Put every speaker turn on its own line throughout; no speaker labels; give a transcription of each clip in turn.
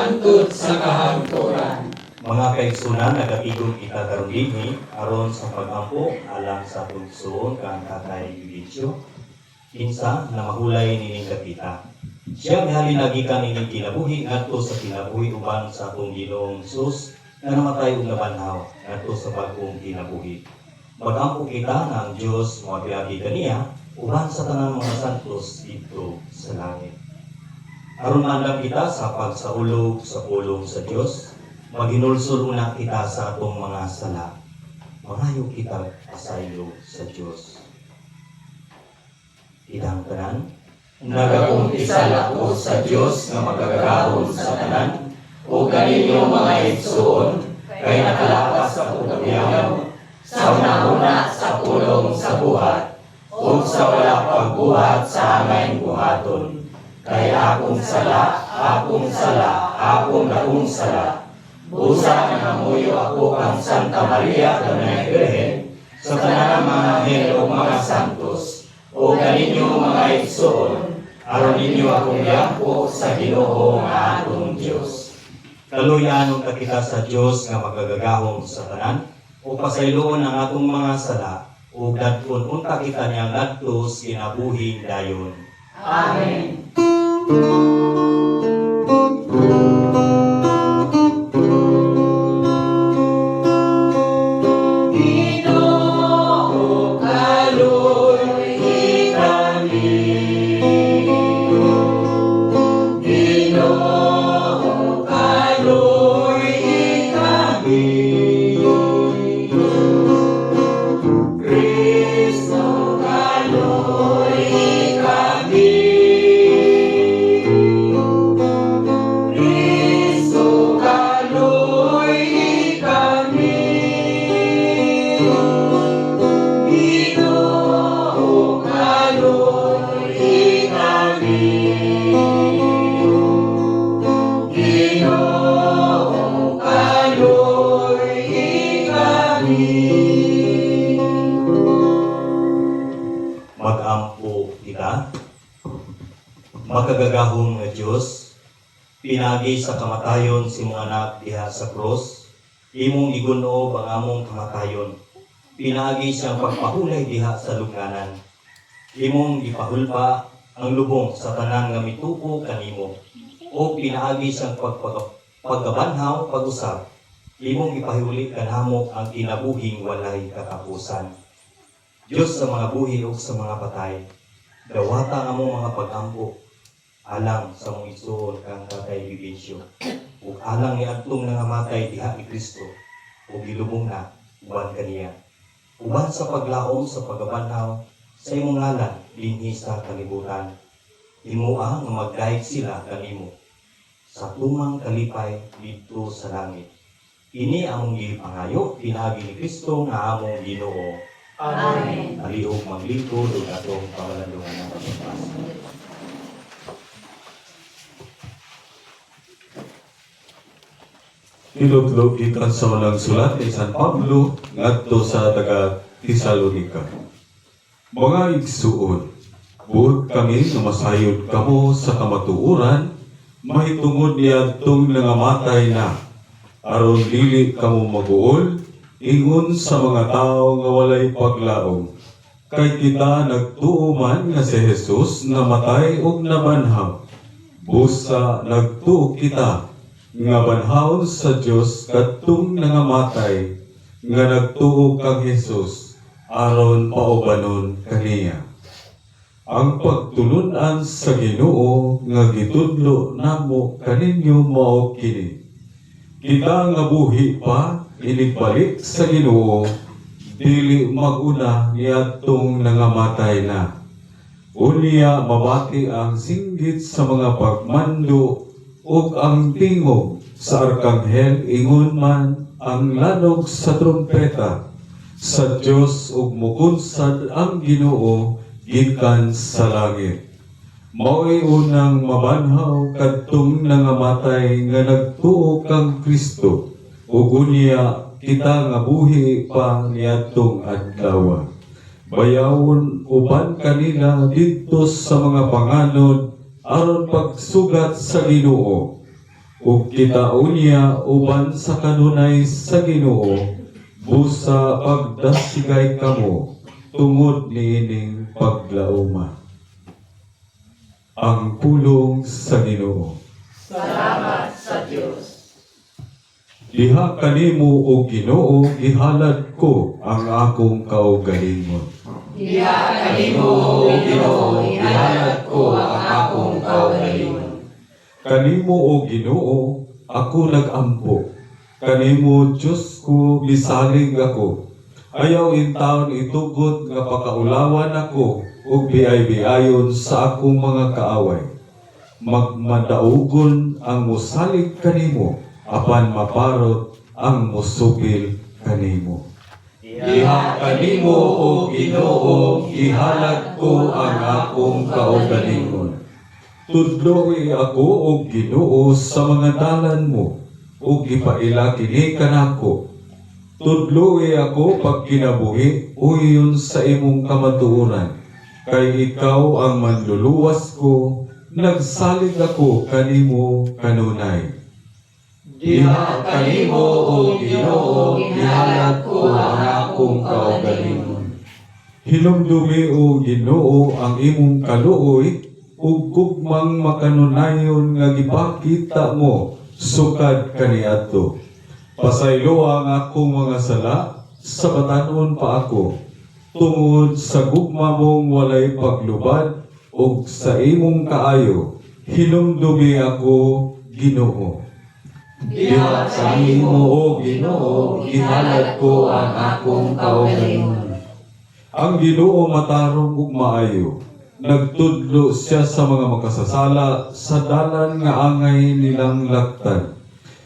hangtod sa kahangturan.
Mga kaigsunan, nagatigong kita karon dinhi aron sa pagampo alang sa pagsuon kang Tatay Bibinsyo. Kinsa na mahulay nining kapita. Siya mihalin nagikan nining kinabuhi ngadto sa kinabuhi uban sa atong Ginoong Hesus nga namatay ug nabanhaw ngadto sa bag-ong kinabuhi. Magampo kita nga ang Dios moabiagi kaniya uban sa tanang mga santos dito sa langit. Aron maandam kita sa pagsaulog sa pulong sa Dios, maghinulsol una kita sa atong mga sala. Mangayo kita pasaylo sa Dios. Idang tanan,
Nagakumpisal ako sa Dios nga magagahon sa tanan, o kaninyo mga igsoon, kay nakalapas ako kabiyaw, sa una-una sa pulong sa buhat, o sa wala pagbuhat sa aming buhaton. Kay akong sala, akong daong sala. Busa nga namuyo ako kang Santa Maria kanang Birhen, sa tanang mga anghel o mga santos, o kaninyo mga igsoon, aron ninyo akong yampo sa Ginoo nga atong Dios.
kaluyanon ka kita sa Dios nga magagagahom sa tanan, o pasayloon ang atong mga sala, o dadton unta kita niyang ngadto sa kinabuhing dayon.
Amen. Ginoo, kaluy kami. Ginoo, kaluy kami. Kristo, kaluy kami. Kristo, kaluy kami. Ginoo, kaluy kami. Ginoo, kaluy kami.
Magampo kita, makagagahom nga Dios, pinagi sa kamatayon si mong anak diha sa cross, imong iguno ang among kamatayon, pinagi siyang pagpahulay diha sa lubnganan, imong ipahulpa ang lubong sa tanan nga mituo kanimo, o pinaagi siyang paggabanhaw pag-usab, imong ipahiuli kanamo ang kinabuhing walay katapusan. Diyos sa mga buhi o sa mga patay, dawata ang among mga pagampo, alang sa mong isuon kang Tatay Bibinsyo, ug alang ni adtong nangamatay diha ni Kristo, ug gilubong na uban kaniya. Uban sa paglaom sa paggabanhaw sa imong ngalan dinhi sa kalibutan, himuang nga magdayeg sila kanimo sa tumang kalipay dito sa langit. Ini among gipangayo pinagi ni Kristo nga among Ginoo.
Amen.
Alihog maglingkod ug atong pamalandungan ng pagpasa.
Tinutlo kita sa walang sulat ni San Pablo ngadto sa taga Tesalonica. Mga igsuon, buot kami na masayod kamo sa kamatuoran, mahitungod niya tong nangamatay na, aron dili kamo maguol, ingon sa mga tao nga walay paglaom. Kay kita nagtuo man nga si Jesus namatay ug nabanhaw. Busa nagtuo kita nga banhaw sa Dios kadtong nangamatay nga nagtuo kang Jesus aron paubanon kaniya. Ang pagtulunan sa Ginoo nga gitudlo namo kaninyo mao kini. Kita nga buhi pa inibalik sa Ginoo, dili maguna niadtong nangamatay na. Unya mabati ang singgit sa mga pagmando ug ang tingog sa arkanghel ingon man ang lanog sa trumpeta sa Dios ug mukunsad ang Ginoo gikan sa langit. Mao'y unang mabanhaw kadtong nangamatay nga nagtuo kang Kristo. Ug unya kita nga buhi pa niadtong adlaw. Bayawon uban kanila didto sa mga panganod aron pagsugat sa Ginoo. ug kitao niya uban sa kanunay sa Ginoo busa pagdasigay kamo tungod niining paglauma. Ang pulong sa Ginoo.
Salamat sa Diyos.
Diha kanimo o Ginoo gihalad ko ang akong kaugalingon.
Diha kanimo, O Ginoo, ihalad ko ang akong kaugalingon.
Kanimo o Ginoo ako nagampo. Kanimo Diyos ko misalig ako. Ayaw in taon itugot nga pakaulawan ako ug biay-biayon sa akong mga kaaway. Magmadaugon ang musalig kanimo apan maparot ang musupil kanimo. Diha kanimo o Ginoo ihalad ko ang akong kaugalingon. Tudloy ako og Ginoo sa mga dalan mo ug ipaila kini kanako. Tudloy ako pag kinabuhi uyon sa imong kamatuoran. Kay ikaw ang manluluwas ko, nagsalig ako kanimo kanunay. Diha kanimo o Ginoo ihalad ko ang akong kaugalingon. Hinumdumi o Ginoo ang imong kaluoy ug gugmang makanunayon nga gipakita mo sukad kaniadto. Pasaylo ang akong mga sala sa batanon pa ako tungod sa gugma mong walay paglubad ug sa imong kaayo hinumdumi ako Ginoo. Diha kanimo o Ginoo ihalad ko ang akong kaugalingon. Ang Ginoo matarong ug maayo. Nagtudlo siya sa mga makasasala sa dalan nga angay nilang laktan.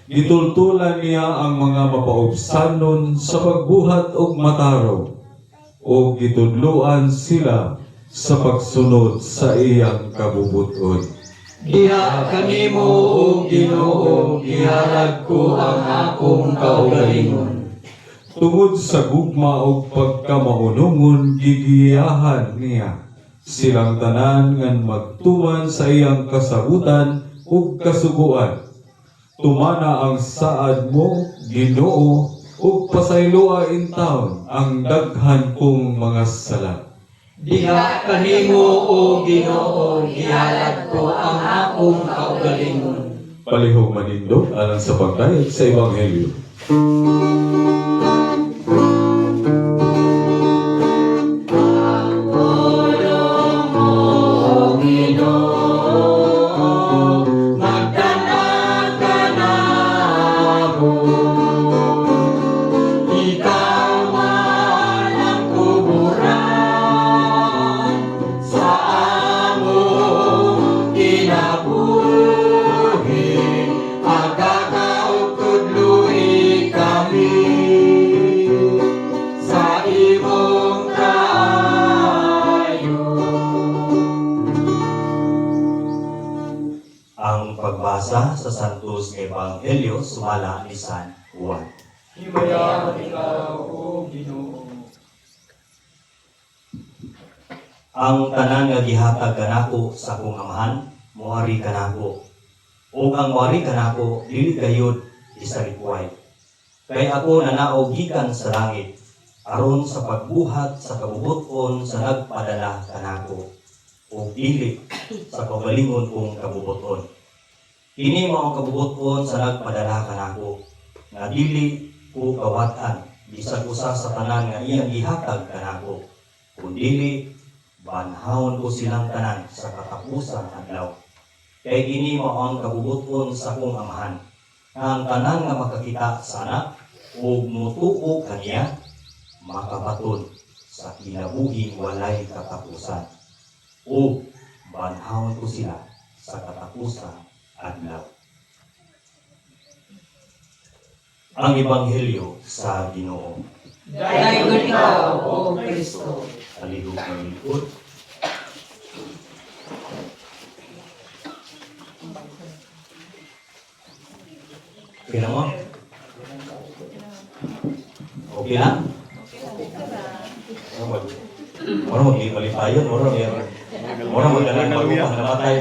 Gitultulan niya ang mga mapaubsanon sa pagbuhat og matarong o gitudluan sila sa pagsunod sa iyang kabubuton.
Diha kanimo, O Ginoo, ihalad ko ang akong kaugalingon.
Tungod sa gugma o pagkamaunungon, gigiyahan niya silang tanan ngan magtuman sa iyang kasabutan ug kasuguan. Tumana ang saad mo, Ginoo, ug pasayloa in taon ang daghan kong mga sala.
Diha kanimo, O Ginoo, ihalad ko ang akong kaugalingon.
Palihog manindog alang sa pagdayeg sa Ebanghelyo.
Ang pagbasa sa Santos Ebanghelyo sumala ni San Juan.
Himayawan ikaw, O Ginoo.
Ang tanan nga gihatag kanako sa akong amahan, moari kanako. Ug ang moari kanako dili gayud isalikway. Kay ako nanao gikan sa langit aron sa pagbuhat sa kabubuton sa nagpadala kanako ug dili sa kaugalingon kong kabubuton. Kini mao ang kabubuton sa nagpadala kanako nga dili ko kawatan bisag usa sa tanan nga iyang gihatag kanako kundi banhawon ko silang tanan sa katapusan adlaw. Kay kini mao ang kabubuton sa akong amahan nga ang tanan nga makakita sa anak ug motuo kaniya makabaton sa kinabuhing walay katapusan. O banhawon ko sila sa katapusan adlaw. Ang Ebanghelyo sa Ginoo.
Dayon ikaw, O Kristo.
Talihog ng likod. Okay na mo? Okay lang? Mura maglipalipayon, mura magdalang pagupang namatay.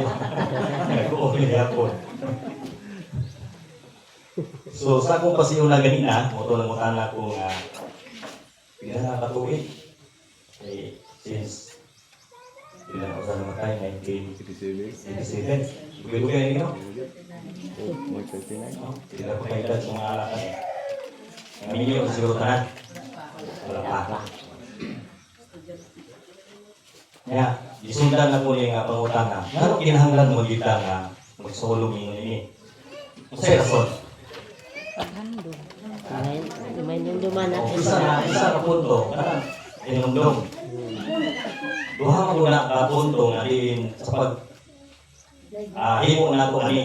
Nag-uuli ako. So sa akong pasiyo na ganina, moto na mutana ko nga pinakatuig. Eh, since ilan ako sa namatay, 1987. Dugi-dugi na ikaw. Tidak ko kayo sa mga alakas. Ang ninyo ko siguro tanan. Wala pa. Kaya, isundan na po niya nga pangutana. Ano kinahanglan mo dito nga magsulong ini? Masaya rason.
Paghandog. May nunduman at
Isa na punto. Kanang inumdum. Duha mo na ka punto nga din sa pag himo na ito ani.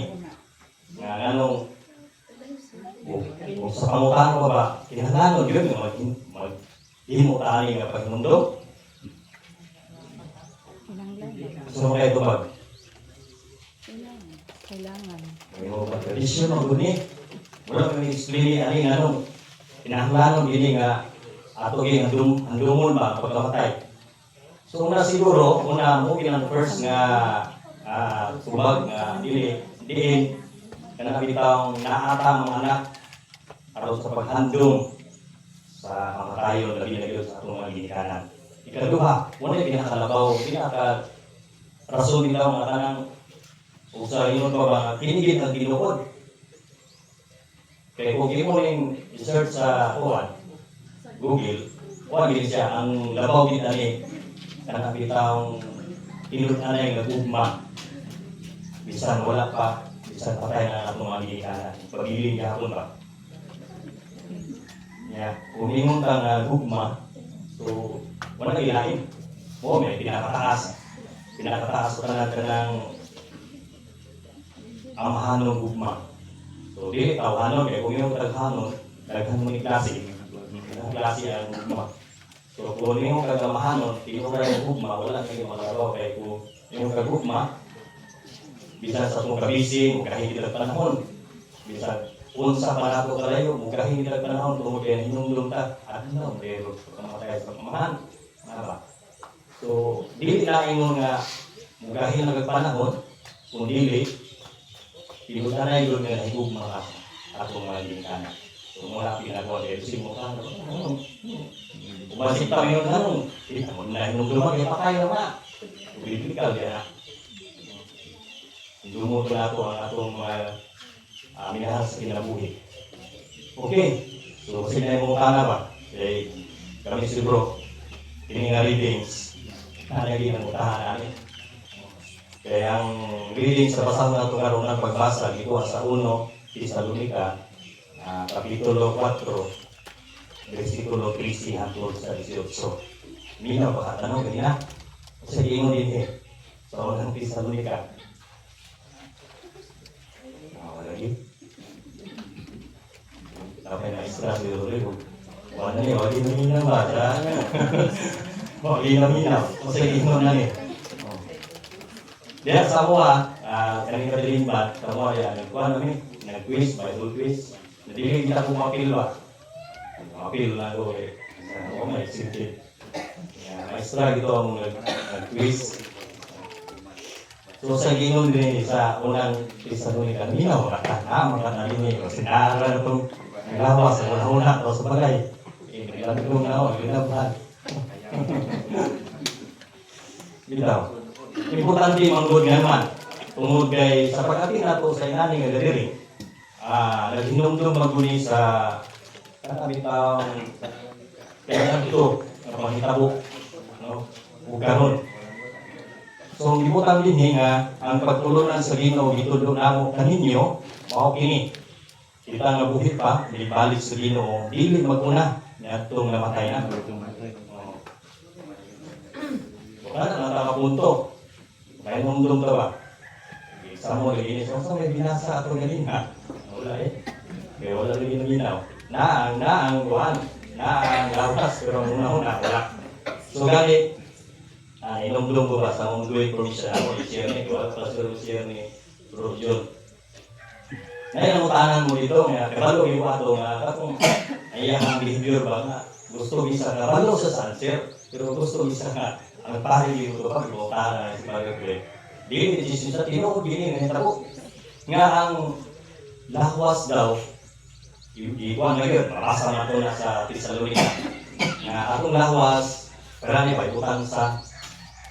Nga anong kung sa pangutana ko ba, kinahanglan mo yun nga himo tani nga paghinumdum. Gusto mo kayo tupag?
kailangan.
Yung tradisyon ng guni. Wala kami explain ani nga anong kinahanglan gini nga ato gyud ang dumon ba pagkamatay. So una siguro mo kinang first nga tubag nga diin kana bitaw naatang mga anak aron sa paghandom sa kamatayon labi na gyud sa atong mga ginikanan. Ikaduha, wala pinakalabaw, rason bitaw nga kanang usa ingon pa ba kinigit ang tinuod. Kaya kung mo rin i-search sa Google, wag din siya ang labaw din ani kanang bitawng tinud-anay nga gugma. Bisan wala pa, bisan patay na atong mga ginikanan. Paghiling gihapon ba? Ya, kung ingon ka nga gugma, so wala gilain. Mo may pinakataas ko kanang amahanong gugma. So dili tawhanon kay kung yung taghanon, daghan mo ni klase. Ang klase ang gugma. So kung yung kagamahanon, tinura yung gugma, wala kayo malaraw kay kung yung kagugma, bisan sa mong kabisi, mong kahindi lang panahon. Bisan unsa pa nato kalayo, mong kahindi lang panahon, tungod kaya hinumdum ta, ano, pero kamatay sa pamahan. Ba? So, dili na ingon nga mong kahindi lang panahon, kung dili, pinutan na yun nga higugma ka atong mga ginikanan. So, mula pinagawa dahil mo ka, umasik pa yun anong, kita mo na hinumduman, kaya pa kayo naman. Critical yan na. Dumuto na ito ang atong minahal sa kinabuhi. Okay, so kasi na yung mukha na ba? Eh, kami si bro, ini nga readings, naging ang utahan namin. Kaya ang readings na basang na itong karoon ng pagbasa, ito sa 1 Tesalonica, Kapitulo 4, versikulo 13 hangtod sa 18. Minaw ba katanong ganina? Kasi di mo din sa 1 Tesalonica. Lagi. Tapos na istra si Rodrigo. Wala niya, wala na minaw ba? Wala na minaw. Kasi ino na niya. Diyan sa mga, kanina din ba, sa mga yan, nagkuhan namin, nag-quiz, Bible quiz. Nadili kita kung mapil ba? Mapil na ako eh. Ako may excited. Maestra gito ang nag-quiz. So sa ginon din sa unang Tesalonica, minaw, mga narinig. Sinara na itong naglawas sa una-una o sa bagay. Naglawas ko na ako, ginabhan. Bitaw. Importante manggod nga naman. Tungod kay sa pag-atin nato sa inani nga gadiri. Naghinumdum maguni sa kanabitang kaya ito ang panghitabo. No? O karon. So, ibutang din nga, ang pagtulunan sa Ginoo gitudlo namo kaninyo, mao kini. Kita nga buhi pa, balik sa Ginoo, dili maguna niadtong namatay na. Wala na nakapunto. Kaya nung ta ba? Sa mo lagi ni sa may binasa ato ganina. Wala eh. Kaya wala lagi ng ginaw. Naang kuhan, naang lautas pero una-una wala. So gani inumdum ko ba sa mong duway probinsya ako, i-share ni ko at share ni Bro John. Ngayon ang utanan mo dito, kabalo yung ato nga, katong ayahang behavior ba nga, gusto bisa nga, kabalo sa sunset, pero gusto bisa nga, ang pari dito pag yung utanan si Pagkakli. Dili, Jesus sa tinuod, dili, nga ang lahwas daw, ikuan na yun, mabasa na ito na sa Tesalonica. Nga atong lawas, karani ba, utang sa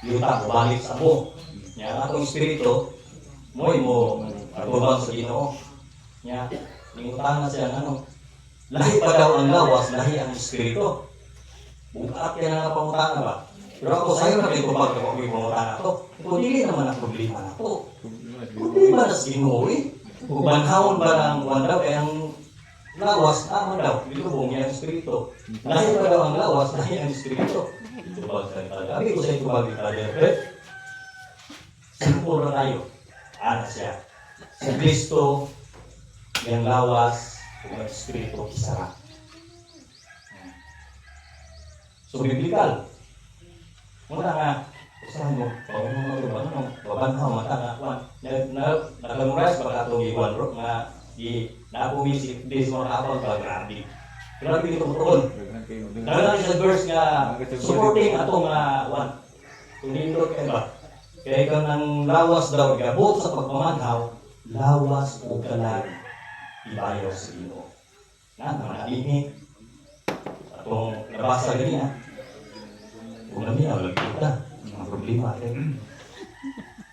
yuta, balik sa mo. Nga atong espiritu, mo matubang sa Ginoo. Nga, ingutang na siya, ano, lahi pa daw ang lawas, lahi ang espiritu. Bukat yan ang pangutana ba? Pero ako sa'yo na rin kubag ako yung pangutana to. Kung hindi naman ang problema na to. Problema na sa Ginoo eh. Kung banhawon ba ng wanda, kaya ang lawas, naman daw, bilubong niya ang espiritu. Lahi pa daw ang lawas, lahi ang espiritu. Itubag sa talaga. Abi ko sa itubag sa talaga. Simple na tayo. Ano siya? Si Kristo, yung lawas, kung ang espiritu, isara. So, biblical. Muna nga, usahan mo, babanhaw, mata nga, nag-memorize ba ka itong iwan, bro, nga, na-pumisip, di sa mga kapag ba, grabe. Grabe ito mutuon. Naglalaki sa verse nga, supporting atong one. Kung nindot kayo ba? Kaya ikaw ng lawas daw, gabot sa pagpamanhaw, lawas o kalag, ibayaw sa Ginoo. Na, manalini. Atong nabasa ganyan. Kung naminaw, lagkita. Mga problema rin.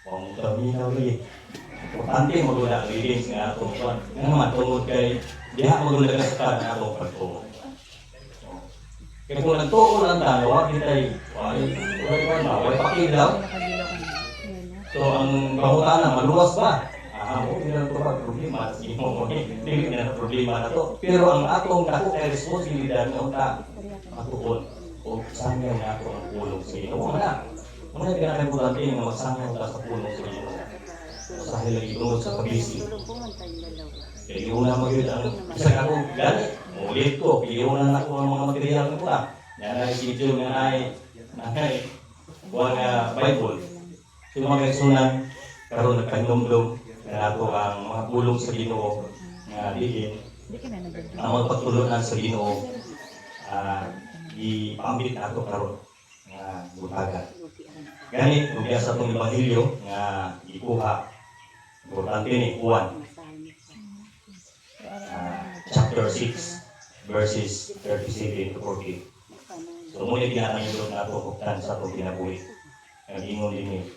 Kung naminaw rin. Importante magula ang readings nga atong kwan. Nga naman, tungod kay diha magula ka sa na atong pagtuo. Kaya kung nagtuo lang tayo, wag kita'y wala pakilaw. So, ang pangutana, maluwas ba? Hindi na ito problema. Hindi na problema na to. Pero ang atong dako kay responsibilidad na unta matuon o sangyaw na ato ang pulong sa Ginoo. Muna pinaka-importante nga magsangyaw ka sa pulong sa Ginoo. Sa lagi tungod sa pag-isip. Kaya iuna mag-yun ang isa ka kong gani. Ulit ko, iuna na ako ang mga material na pula. Yan ay schedule nga ay buwan nga Bible. So mga kaisunan, karoon nagkanyumdum na ato ang mga pulong sa Ginoo nga diin ang magpatulonan sa Ginoo ipambit na ato karoon nga butagan. Gani, kung sa itong Ebanghelyo nga ikuha, importante ni Juan chapter 6 verses 37 to 40. So muli pinatangin na ito huktan sa itong kinabuhi. Nag-ingon din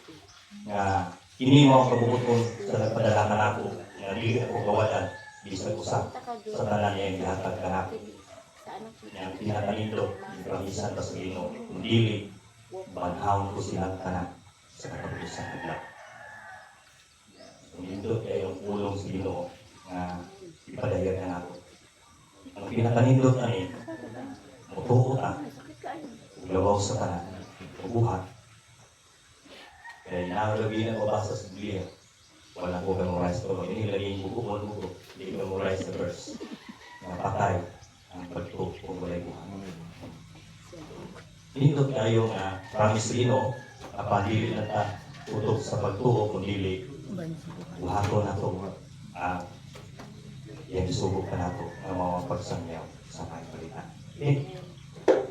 nga kini mo ang kabubuton sa nagpadalakan ako nga dili ako kawalan bisag usa sa tanan niya yung gihatag kanako. Yang tinatalindog, ibramisan pa sa Ginoo, kung dili, banhawon ko silang tanan sa katapusan ng lahat. Kung nindot kayo ang pulong sa Ginoo nga ipadayag na ako. Ang pinakanindot na ni, mutuo ta, uglawaw sa tanan, ubuhat. Kaya nakalagay na ko basa sa Biblia. Wala ko memorize ko. Hindi lagi yung buko. Hindi ko memorize the verse. Napatay ang pagtuo kung wala'y buhay. Nindot kayo nga promise Ginoo, kapandili na ta utok sa pagtuo kung dili buhato na ito yung subok ka na ito ng mga pagsangyaw sa mga palitan. Okay?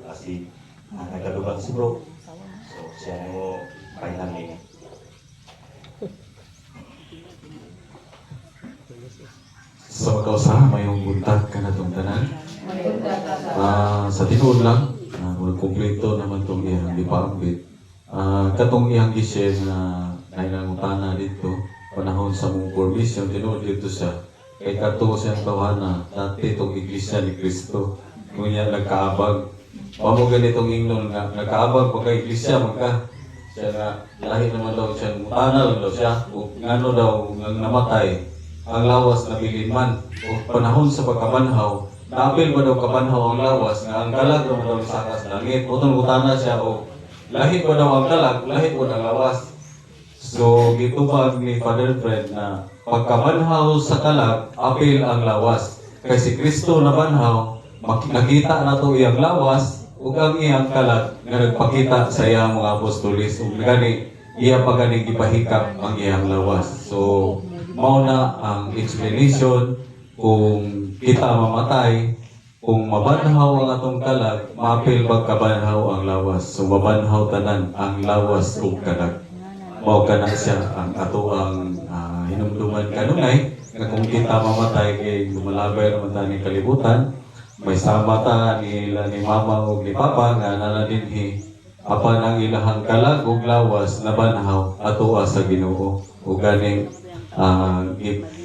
Kasi nagkalubang si bro. So siya na mo kailan nila.
Sa magkausaha, mayong buntag ka na itong tanan. Sa tinuod lang, kumpleto naman itong iyang dipambit. Katong iyang gisyen na nainangutana dito, panahon sa mong permission, tinuod dito siya. Kay kato siyang tawana, dati itong iglesia ni Kristo. Kung niya nagkaabag. Pamo ganitong ingnon nga, nagkaabag pagka iglesia, magka. Siya nga, lahi naman daw siya, mutana lang daw siya. Kung ano daw, namatay. Ang lawas na biliman o panahon sa pagkabanhaw, naapil ba daw kabanhaw ang lawas nga ang kalag naman daw isaka sa langit. Utong utana siya o lahi ba daw ang kalag, lahi po ang lawas. So gitubag ni Father Fred na pagkabanhaw sa kalag, apil ang lawas. Kay si Kristo na banhaw, nakita na to iyang lawas ug ang iyang kalag nga nagpakita sa iyang mga apostolis ug gani iya pa gani gipahikap ang iyang lawas. So mao na ang explanation kung kita mamatay, kung mabanhaw ang atong kalag, mapil pagkabanhaw ang lawas. So mabanhaw tanan ang lawas ug kalag. Mao kana siya ang ato ang hinumduman kanunay nga kung kita mamatay kay lumalabay naman tayo ng kalibutan, may sama ta ni mama o ni papa nga nanadinhi apan ang ilahang kalag ug lawas na banhaw atoa sa Ginoo ug ganing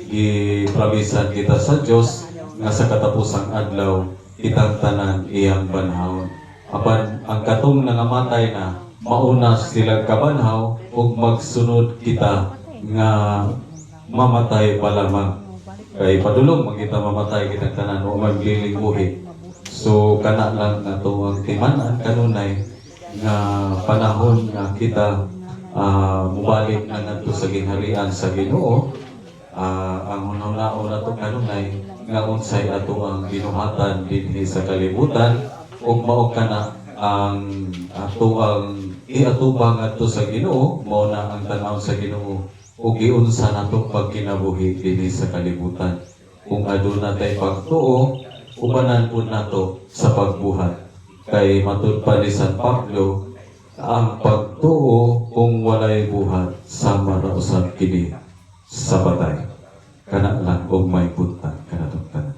gipromisan kita sa Dios nga sa katapusang adlaw kitang tanan iyang banhawon. Apan ang katong nangamatay na mauna silang kabanhaw ug magsunod kita nga mamatay pa lamang. Kay padulong magkita mamatay kitang tanan o magliling buhi. So kana lang nato ang timan-an kanunay nga panahon nga kita mubalik na nato sa ginharian sa Ginoo. Ang hunahuna nato kanunay nga unsay ato ang ginuhatan dinhi sa kalibutan ug mao kana ang ato ang iatubang ato sa Ginoo, mao na ang tan-aw sa Ginoo ug giunsa nato pagkinabuhi dinhi sa kalibutan. Kung aduna tay pagtuo, ubanan pud nato sa pagbuhat. Kay matud pa ni San Pablo, ang pagtuo kung walay buhat sama ra usab kini sa patay. Kana lang og may punta kanatong tanan.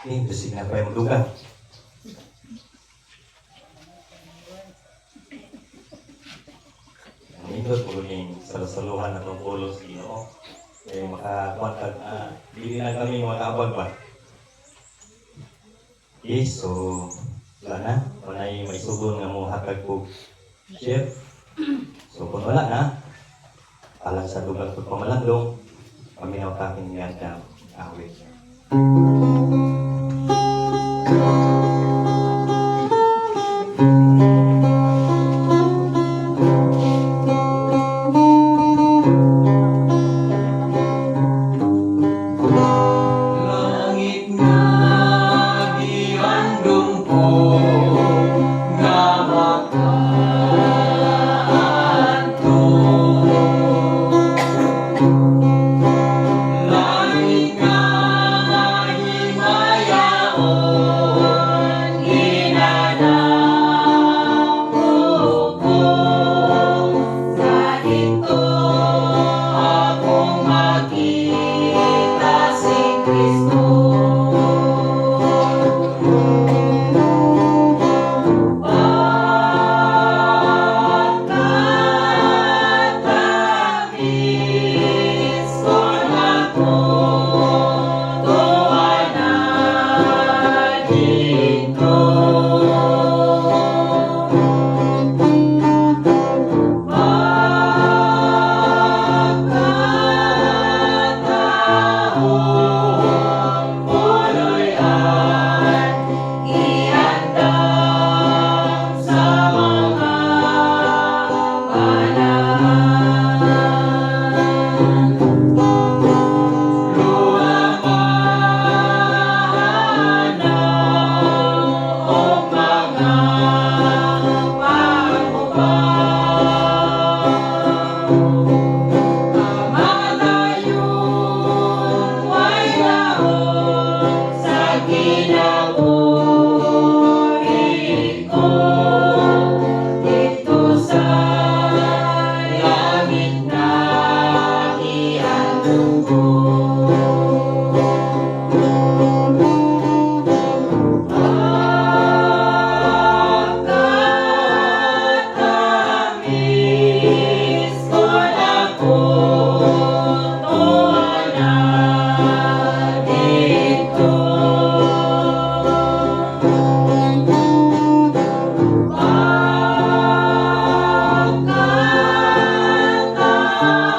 Ini besi nga pa magdugan. Ang indot po yung salusaluhan na itong pulos, Ginoo. Eh, makakuantag, hindi na kami makabag ba? Okay, so, wala na. Panay may sugon nga mo hatag po, chef. So, kung wala na, alang sa dugang pagpamalandong, paminaw kaking yan na awit.
Langit nga giandong ko nga makaadto. Langit nga mahimayaon ginadako ko. Sa ito akong makita si Kristo. Pagkatamis ko ako, tuwa na dito. Pagkataong puloy at iandam sa mga banahan. Luamahan o mga pagmubang. Kamatayon way naon sa kinabuhi ko. Dito sa langit na iandong ko. Pagkatamis ko ako, tuwa na dito.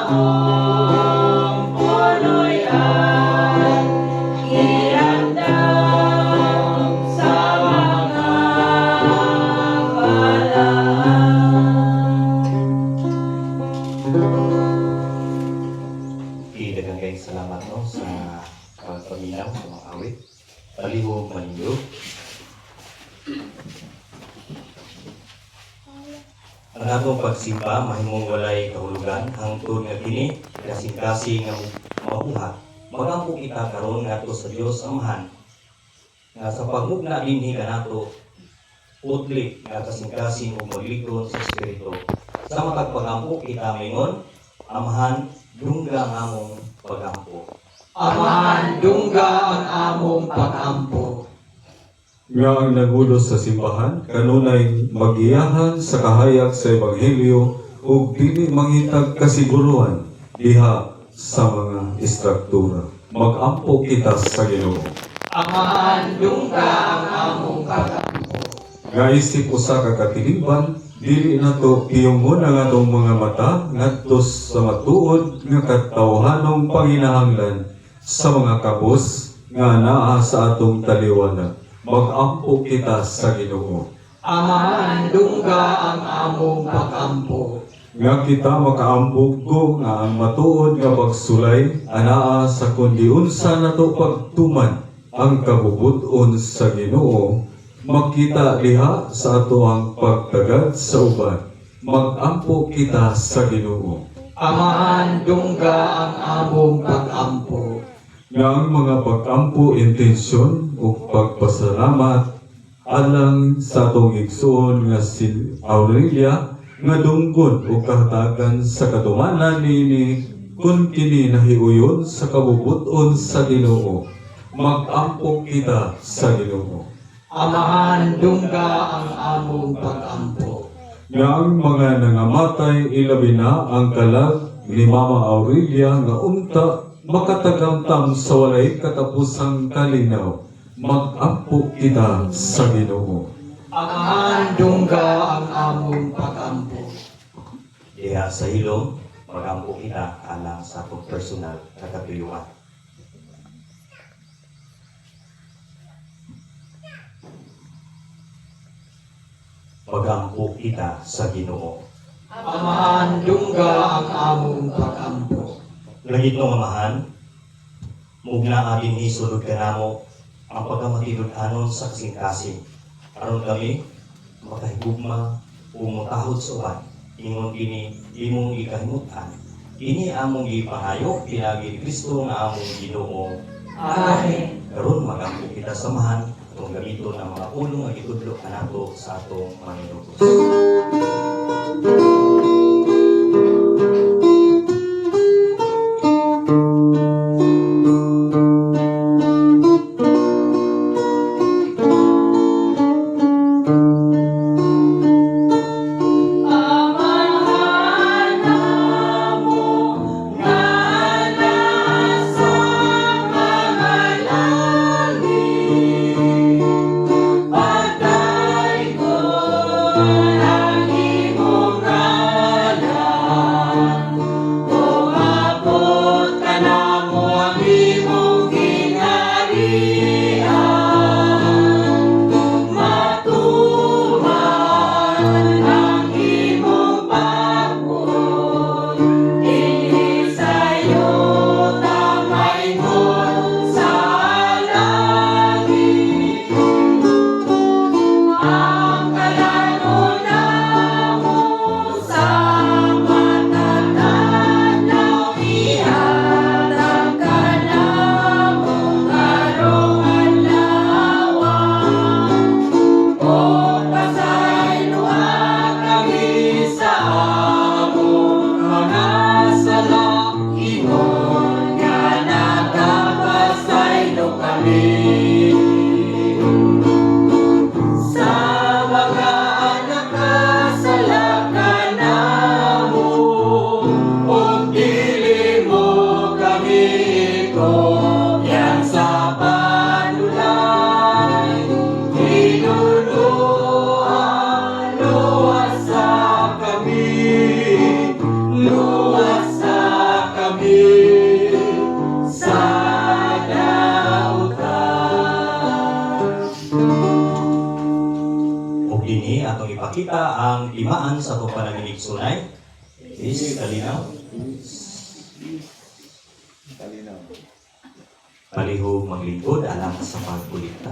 Pagkataong puloy at iandam sa mga banahan.
Daghang kayong salamat no sa pagpaminaw sa mga awit. Palihog maninyo. Ang atong pagsimba mahimong walay kahulugan hangtod nga kini kasing-kasing nga mabuhat. Magampo kita karon ngadto sa Dios Amahan. Nga sa pagmugna dinhi kanato putlik nga kasing-kasing ug maglikon sa espiritu. Sa matagpagampo kita mingon, Amahan, dungga ang among pagampo.
Amahan, dungga ang among pag-ampo.
Nga ang nagulos sa simbahan, kanunay magiyahan sa kahayag sa Ebanghelyo ug dili manghitag kasiguruhan diha sa mga istruktura. Mag-ampo kita sa Ginoo.
Amahan, dungga ang among pag-ampo.
Nga isip usa ka katiliban, dili nato piyungon ang atong mga mata ngadto sa matuod nga katawhanong panginahanglan sa mga kabus nga naa sa atong taliwanan. Mag-ampo kita sa Ginoo.
Amahan, dungga ang among pag-ampo.
Nga kita makaambog ko nga ang matuod nga pagsulay anaa sa kundi unsa nato pagtuman ang kabubuton sa Ginoo. Makita diha sa ato ang pagtagad sa uban. Mag-ampo kita sa Ginoo.
Amahan, dungga ang among pag-ampo.
Nga ang mga pag-ampo intensyon o pagpasalamat alang sa atong igsoon nga si Aurelia nga dunggon o kahatagan sa katumanan nini kun kini nahiuyon sa kabubuton sa Ginoo. Mag-ampo kita sa Ginoo.
Amahan, dungga ang among pag-ampo.
Nga ang mga nangamatay ilabi na ang kalag ni Mama Aurelia nga unta makatagamtam sa walay katapusang kalinaw. Mag-ampo kita sa Ginoo.
Amahan, dungga ang among pag-ampo.
Diha sa hilom, magampo kita alang sa atong personal na katuyuan. Magampo kita sa Ginoo.
Amahan, dungga ang among pag-ampo.
Langit ng Amahan, mugna adin ni sulod kanamo ang pagkamatilud-anon sa kasing-kasing. Aron kami makahigugma o mutahod sa uban, ingon kini imong ikahimutan. Ini among gipangayo pinagi ni Kristo nga among Ginoo.
Amen.
Karon magampo kita samahan atong gamiton ang mga pulong nga gitudlo kanato sa atong Manginoo. atong ipakita ang timaan sa atong pananginig sunay. Is kalinaw. Palihog maglingkod alang sa pagpulita.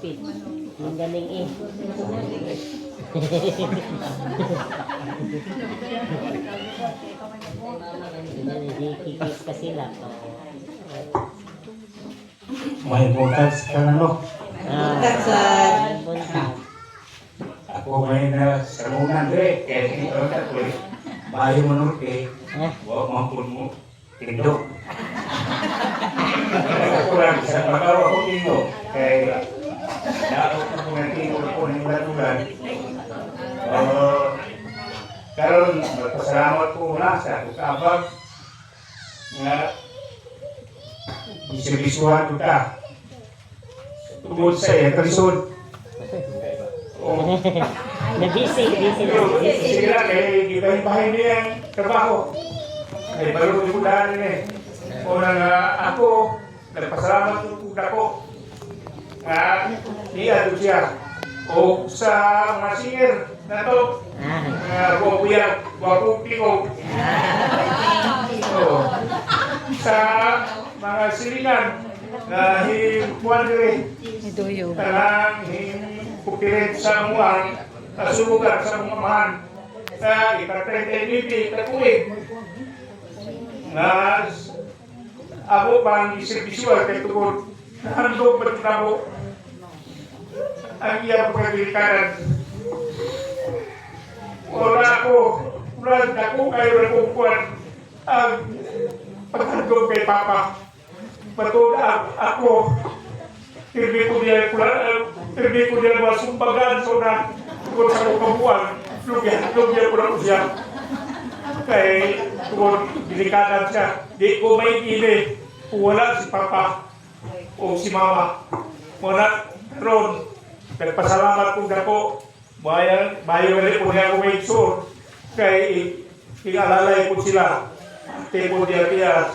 speed. Ang galing eh. Kikis ka sila.
May buntag ka na no.
Buntag.
Ako may sarungan rin. Kaya dito ako eh. Bayo mo nun eh. Huwag mampun mo. Tindog. Ako lang, sa pagkawa ko tindog. Kaya naakot ko ng tindog ko ng ulan-ulan. Karon magpasalamat ko na sa kabag nga bisibisuhan ko ka. Tungod sa iya kalisod.
Nabisi.
Sige lang, ibahin-bahin niya ang trabaho. Ay, baru di ko dahil eh. Una nga ako, nagpasalamat ko ako. Nga, niya doon siya. O sa mga singer na to, wapong piko. Sa mga silingan, na himuan rin. Tanang himukirit sa muang, subugan sa mga mahan. Sa ipatay-tay-nipi, kakuig. Nga, ako pang isip-visual kay tukod. Nahandog ba't ako? Ang iya pagkakilikaran. Wala ako kayo na kukuhan ang paghandog kay Papa. Patod ako, tirbi ko niya mga sumbagan so na tukod sa kukabuan. Lugyan ko na siya. Kay tukod dilikaran siya. Di ko may ili kung wala si Papa o si Mama. Muna ron, nagpasalamat kong dako. Bayo ulit po niya kung may iksur. Kay ikalalay po sila. Tipo dia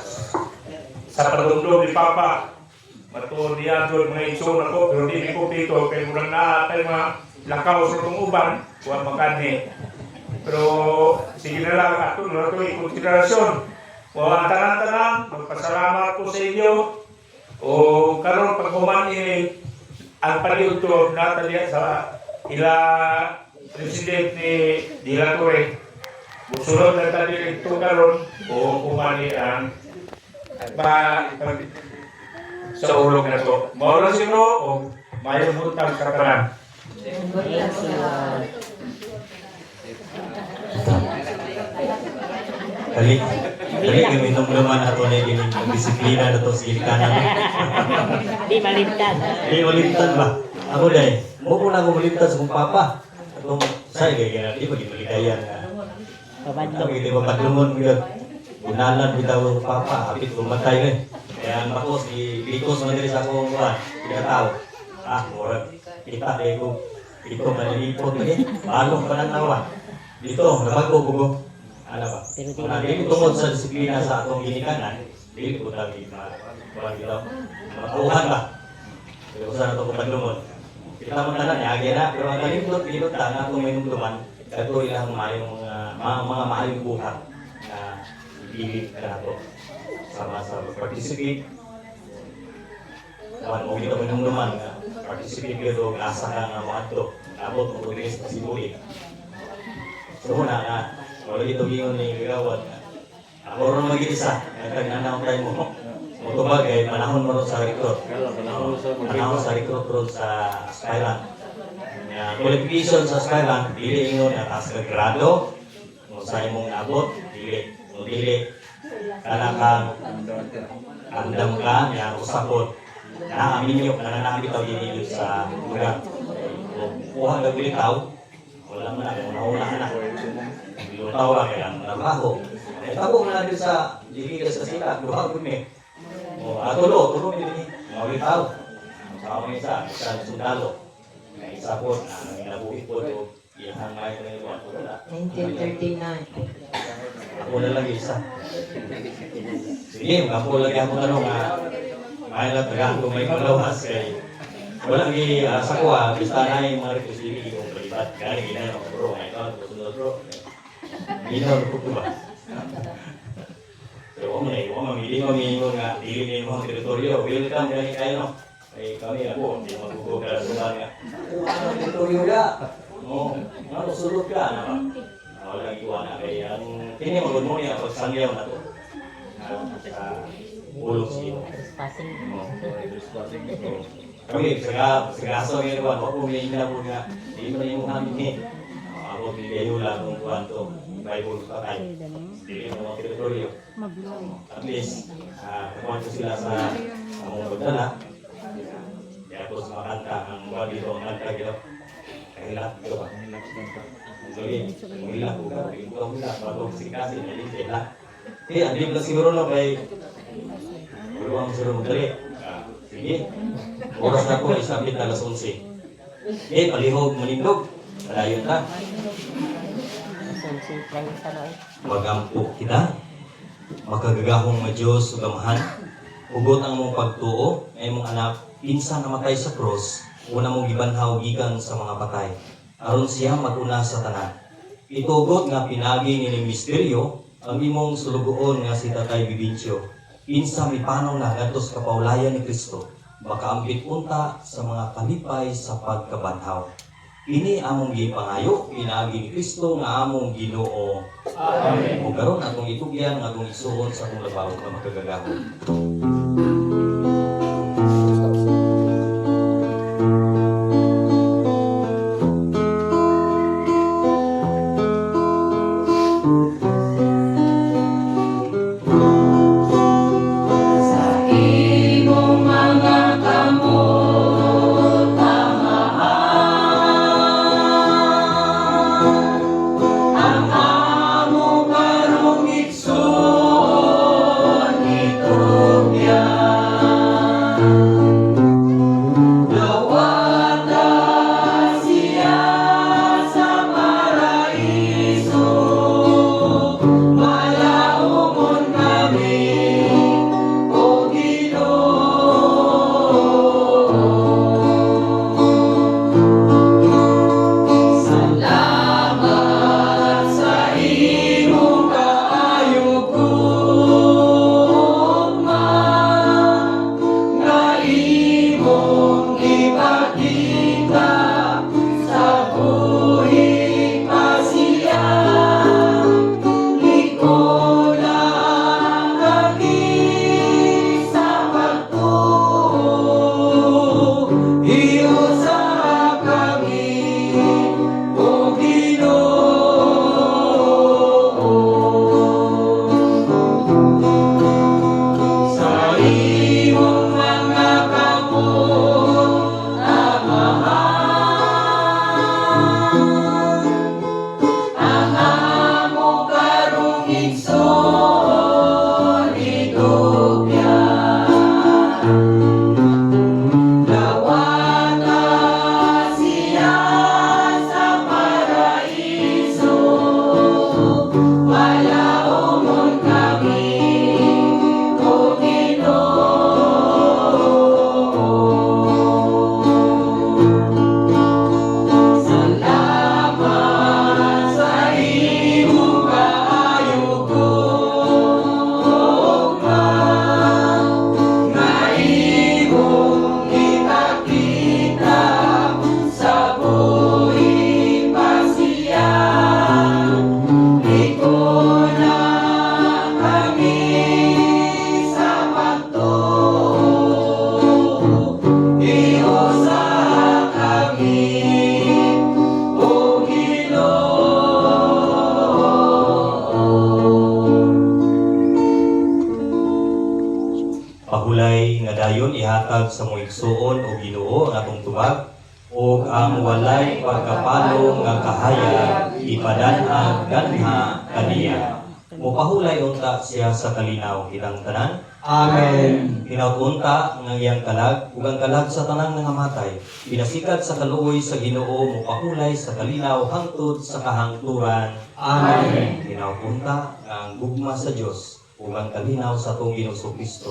sa padumdum ni Papa. Mato dia doon mga iksur ako. Pero di ko dito. Kaya murang na tayo mga lakaw sa itong uban. Huwag makani. Pero sige na lang. Ato na ito yung konsiderasyon. Ang tanan-tanan. Magpasalamat po sa inyo. O karon pagkuman ini ang paliuto natalya sa ila President ni Dila Torre. Busulod na tadi ito karon o kumani ang sa ulog na to. Maura siguro o mayroon mutang katanan.
Kali kami nung ato na yung disiplina na to sa ilikanan.
Di malintad.
Di malintad ba? Ako dahil, mo po na ako malintad sa kong papa. Atong say kaya di ba di malikayan nga.
Pabadlong.
Di ba padlungon mo yun? Unalan bitaw ang papa, hapit kumatay eh. Kaya ang bakos, ikos man diri sa akong buwan. Pinataw. Murag. Kita kaya ko. Ito malilipot eh. Balong pa ng nawa. Dito, nabago-bugo. Ano ba? Hindi tungkol sa disiplina sa atong ginikanan, hindi ko tabi matuhan ba? Pero saan ito kung padlungon? Kita mo tanan, yagi na, pero ang kalimot na itong may nungduman, ito ilang mga maayong buhat na ipilit ka na ito sama sa participate. Kawan mo ito may nungduman, participate ka ito, asa ka nga mga ito, abot mo ito sa sibulit. So muna nga, wala ito gingon ni Gawad. Ako rin mag-isa. Nagtagnanaw tayo mo. Mutubag ay panahon mo rin sa recruit. Panahon sa recruit rin sa Skyland. Qualification sa Skyland, dili ingon na taas ka grado. Kung sa'yo mong nabot, dili. Kung dili, kanakang andam ka, niya usapot. Naaminyo, nananabitaw din sa lugar. Kuha ka bulitaw, wala mo na, nauna ka na. Tawa kaya ang trabaho. Tabo na din sa dili sa sila, duha gud mi. Tulo din ni. Mawitaw. Sa mga isa sundalo. Kay isa po na nabuhi po do iyang may na iwan ko na.
1939.
Ako na lang isa. Sige, ako lagi ako tanong nga may lang taga ko may paglawas kay wala gi sa ko basta na yung mga request dili ko privat kani gina ko bro ay ka sunod bro. Ginaw ko ba? Pero wala mamili nga dili ni mga teritoryo welcome gani kayo no. Kay kami ako, hindi magugog ka sa nga. Ano teritoryo ya? Oo, ano sulod ka na ba? Wala ikuha na kay ang kini magud mo niya pag sangyaw na to. Sa ulog siya.
Trespassing.
Kami segaso ngayon ko ako may inabot nga. Di mo na yung kami ni. Ako bigayo lang kung kuan to. Bible pa kay. Dili mo ang teritoryo. At least kuan ko sila sa among pagdala. Kaya po sa kanta ang mga dito ang kanta gito. Kahilak gito ba? Jadi, umilah bukan, umilah baru sikasi jadi jelas. Kaya di belas siguro lang kay beruang suruh dari. Sige. Oras na ko isabit alas 11. Palihog manindog. Malayon ta.
Sunsit lang sa noy.
Magampo kita. Makagagahong nga Diyos ugamahan. Ugot ang mong pagtuo ay mong anak pinsa namatay sa cross. Una mong gibanhaw gikan sa mga patay. Aron siya maguna sa tanan. Itugot nga pinagi ni misteryo ang imong sulugoon nga si Tatay Bibinsyo. Insa mipanaw na ngadto sa kapaulayan ni Kristo, makaambit unta sa mga kalipay sa pagkabanhaw. Ini among gipangayo pinagi ni Kristo nga among Ginoo. Amen. Ug karon atong itugyan nga atong isuon sa atong labaw nga makagagahon. Pahulay nga dayon ihatag sa mga igsuon o Ginoo ang atong tubag ug ang walay pagkapalo nga kahayag ipadan-ag ganha kaniya. Mopahulay unta siya sa kalinaw kitang tanan. Amen. Hinaut-unta nga iyang kalag ug ang kalag sa tanang nangamatay. Pinasikat sa kaluoy sa Ginoo mopahulay sa kalinaw hangtod sa kahangturan. Amen. Hinaut-unta nga ang gugma sa Dios ug ang kalinaw sa atong Ginoo Kristo.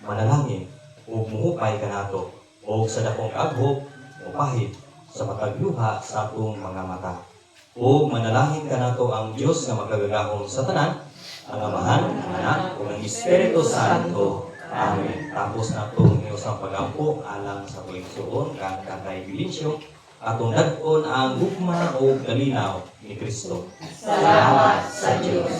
Manalangin ug muhupay kanato ug sa dakong kaghop mupahid sa matagluha sa atong mga mata. Ug manalangin kanato ang Dios nga magkagagahom sa tanan, ang Amahan, ang Anak ug ang Espiritu Santo.
Amen.
Tapos na itong inyong pagampo alang sa pagsuon kang Tatay Bilincio atong dag-on ang gugma o kalinaw ni Kristo.
Salamat sa Diyos.